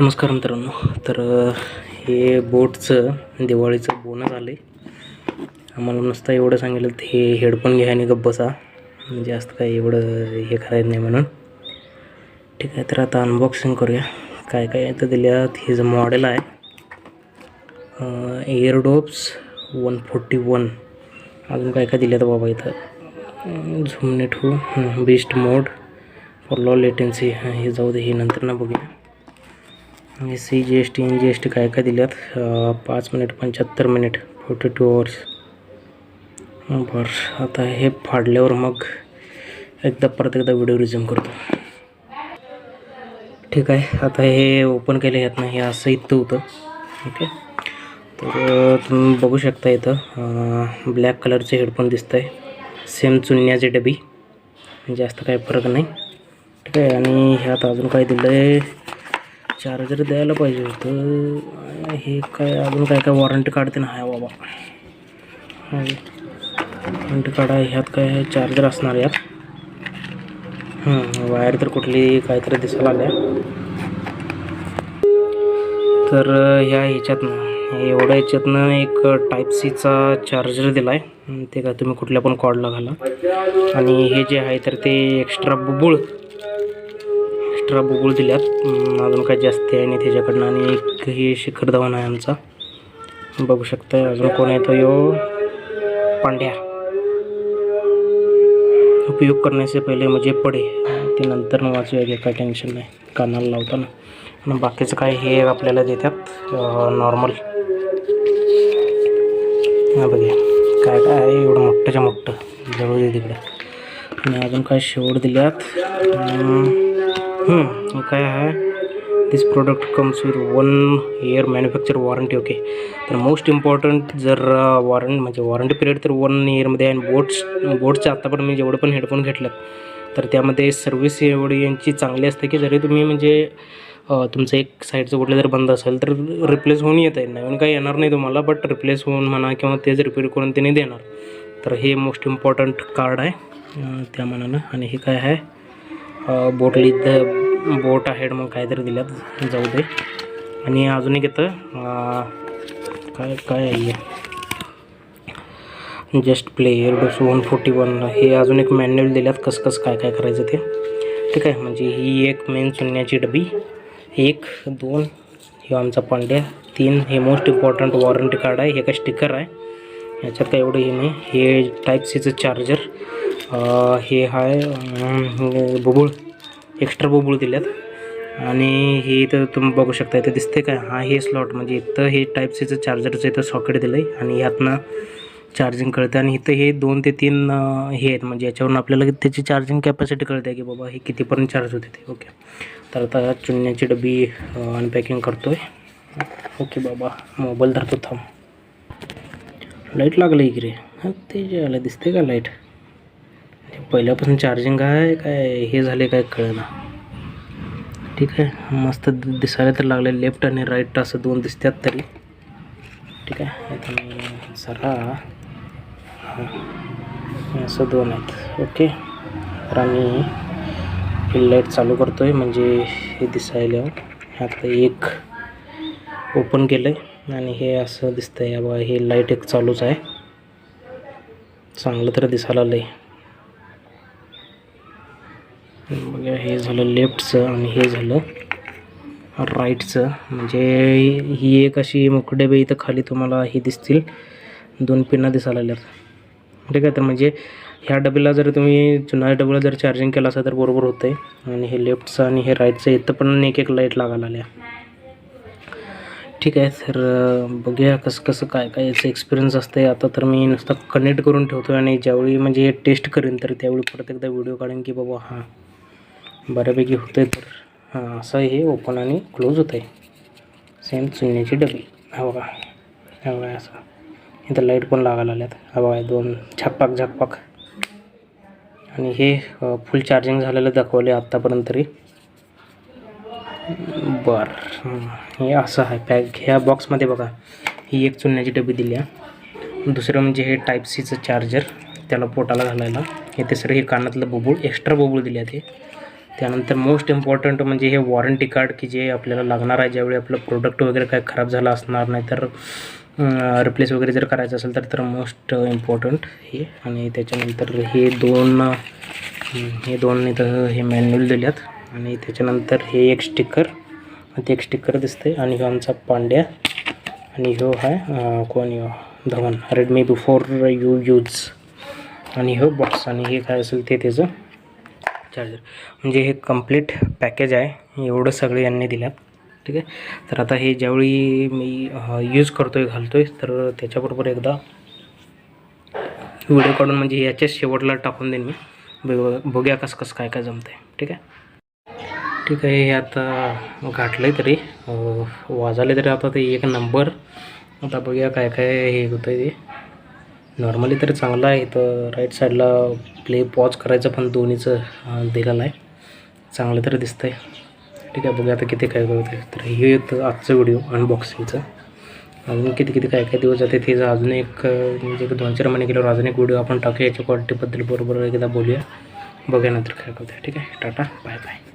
नमस्कार मित्रांनो. तर हे बोटचं दिवाळीचं बोनस आले. आम्हाला नुसतं एवढं सांगितलं हे हेडफोन घ्या आणि गप्प बसा, जास्त काय एवढं हे करायचं नाही म्हणून. ठीक आहे, तर आता अनबॉक्सिंग करूया. काय काय इथं दिल्यात. हे जे मॉडेल आहे एअरडॉप्स 141. अजून काय काय दिल्यात बाबा इथं. झूम नेट हो, best mode for low latency. हे जाऊ दे, हे नंतर ना बघूया. CGST NGST काय काय दिल्यात. 5 मिनिट 75 मिनिट 42 आवर्स. बरं, आता हे फाडल्यावर मग परत एकदा व्हिडिओ रिझ्यूम करतो. ठीक आहे, आता हे ओपन केलं यात नाही, हे असं इथं होतं. ओके, तर तुम्ही बघू शकता इथं ब्लॅक कलरचे हेडफोन दिसत आहे. सेम चुन्याची डबी, जास्त काय फरक नाही. ठीक आहे, आणि ह्यात अजून काय दिलं आहे. चार्जर द्यायला पाहिजे होतं. हे काय अजून काय काय वॉरंटी काढते ना. हाय बाबा, वॉरंटी काढा. ह्यात काय आहे, चार्जर असणार यात. वायर तर कुठली काहीतरी दिसायला आल्या. तर ह्याच्यातनं एवढ्या ह्याच्यातनं एक टाईप सीचा चार्जर दिला आहे. ते काय तुम्ही कुठल्या पण कॉर्डला घाला. आणि हे जे आहे तर ते एक्स्ट्रा बुबुळ दिल्यात. अजून काय जास्त आहे नाही त्याच्याकडनं. आणि एक हे शिखर धवन आहे आमचा, बघू शकता. अजून कोण येतो, यो पांड्या. उपयोग करण्याचे पहिले म्हणजे पडे, ते नंतर वाचूया, काय टेन्शन नाही कानाला लावताना. आणि बाकीचं काय हे आपल्याला देतात नॉर्मल. बघा काय काय आहे, एवढं मोठ्याच्या मोठं जवळ दे तिकडे. आणि अजून काय शेवट दिल्यात. काय आहे, this product comes with 1 year manufacture warranty. Okay, तर मोस्ट इम्पॉर्टंट जर वॉरंटी पिरियड तर 1 yearमध्ये आहे. आणि बोटच्या आत्तापर्यंत मी जेवढं पण हेडफोन घेतलं तर त्यामध्ये सर्व्हिस एवढी यांची चांगली असते की जरी तुम्ही तुमचं एक साईडचं कुठलं जर बंद असेल तर रिप्लेस होऊन येत आहे. नवीन काही येणार नाही तुम्हाला, बट रिप्लेस होऊन म्हणा किंवा तेच रिपेअर करून ते नाही देणार. तर हे मोस्ट इम्पॉर्टंट कार्ड आहे त्या मानानं. आणि हे काय आहे, बोट आहे मग काहीतरी दिल्यात, जाऊ दे. आणि अजून एक येतं काय आहे, जस्ट प्ले एअरडॉप्स 141. हे अजून एक मॅन्युअल दिल्यात कसं काय काय करायचं ते. ठीक आहे, म्हणजे ही एक मेन चुन्याची डबी. 1 2 हे आमचा पांड्या. 3 हे मोस्ट इम्पॉर्टंट वॉरंटी कार्ड आहे. हे काय स्टिकर आहे, ह्याच्यात काय एवढं हे नाही. हे टाईप सीचं चार्जर. हे आहे बुबुळ, एक्स्ट्रा बुबुळ दिल्यात. आणि हे तर तुम्ही बघू शकता इथं दिसते काय. हे स्लॉट म्हणजे इथं हे टाईप सीचं चार्जरचं इथं सॉकेट दिलं आहे. आणि ह्यातनं चार्जिंग कळतं. आणि इथं हे 2 ते 3 हे आहेत, म्हणजे याच्यावरून आपल्याला त्याची चार्जिंग कॅपॅसिटी कळते की बाबा हे कितीपर्यंत चार्ज होते ते. ओके, तर आता चुन्याची डबी अनपॅकिंग करतो आहे. ओके बाबा, मोबाईल धरतो, थांब. लाईट लागलं की रे. ते जे आलं दिसते का लाईट. पहिल्यापासून चार्जिंग आहे काय हे झाले काय कळना. ठीक आहे, मस्त दिसायला तर लागले. लेफ्ट आणि राईट असं 2 दिसतात तरी. ठीक आहे, आता जरा असं 2 आहेत. ओके, तर आम्ही हे लाईट चालू करतो आहे म्हणजे हे दिसायला. आता एक ओपन केलं आहे आणि हे असं दिसतं आहे. बघा, हे लाईट एक चालूच आहे. चांगलं तर दिसायला आलं आहे. बघा, हे झालं लेफ्टचं आणि हे झालं राईटचं. म्हणजे ही एक अशी मुकडे बे इथं खाली तुम्हाला हे दिसतील 2 पिना दिसायला लागल्यात. ठीक आहे, तर म्हणजे ह्या डबीला जर तुम्ही जुन्या डबीला जर चार्जिंग केलं असेल तर बरोबर होतं आहे. आणि हे लेफ्टचं आणि हे राईटचं इथं पण एक लाईट लागायला आल्या. ठीक आहे, तर बघूया कसं काय याचं एक्सपिरियन्स असतं आहे. आता तर मी नुसतं कनेक्ट करून ठेवतो आणि ज्यावेळी म्हणजे हे टेस्ट करेन तर त्यावेळी परत एकदा व्हिडिओ काढेन की बाबा बऱ्यापैकी होतं आहे. तर असं हे ओपन आणि क्लोज होतं आहे. सेम चुन्याची डबी. बघा असं इथं लाईट पण लागायला आल्यात. बघा 2 झकपाक. आणि हे फुल चार्जिंग झालेलं दाखवले आत्तापर्यंत तरी. बरं, हे असं आहे पॅक. ह्या बॉक्समध्ये बघा ही एक चुन्याची डबी दिली आहे. दुसरं म्हणजे हे टाईप सीचं चार्जर त्याला पोटाला घालायला. हे तिसरं हे कानातलं बुबुळ, एक्स्ट्रा बुबुळ दिले ते. त्यानंतर मोस्ट इम्पॉर्टंट म्हणजे हे वॉरंटी कार्ड की जे आपल्याला लागणार आहे ज्यावेळी आपलं प्रोडक्ट वगैरे काय खराब झालं असणार नाही तर रिप्लेस वगैरे जर करायचं असेल तर मोस्ट इम्पॉर्टंट हे. आणि त्याच्यानंतर हे दोन इथं हे मॅन्युअल दिल्यात आणि त्याच्यानंतर हे एक स्टिकर आणि ते एक स्टिकर दिसते आणि ह्यो आमचा पांड्या आणि ह्यो आहे कोण ह्यो Dhawan Redmi before you use आणि ह्यो बॉक्स आणि हे काय असेल ते त्याचं चार्जर. म्हणजे हे कंप्लीट पॅकेज आहे एवढं सगळं यांनी दिल्यात. ठीक आहे. तर आता हे ज्यावेळी मी यूज करतो आहे घालतो आहे तर त्याच्याबरोबर एकदा व्हिडिओ काढून म्हणजे याच्याच शेवटला टाकून देईन मी. बघूया कसं काय जमतं आहे. ठीक आहे. ठीक आहे. हे आता घातलं आहे तरी वाजले तरी आता ते एक नंबर. आता बघूया काय हे होतं आहे ते. नॉर्मली तर चांगलं आहे. तर राईट साईडला प्ले पॉज करायचं पण दोन्हीचं दिलेलं आहे. चांगलं तरी दिसतं आहे. ठीक आहे. बघूया आता किती काय होतं आहे. तर हे होतं आजचं व्हिडिओ अनबॉक्सिंगचं. अजून किती काय दिवस जाते ते अजून एक म्हणजे 2-4 महिने गेल्यावर अजून एक व्हिडिओ आपण टाकूया याच्या क्वालिटीबद्दल बरोबर एकदा बोलूया. बघूया नंतर काय होतं आहे. ठीक आहे. Tata bye bye.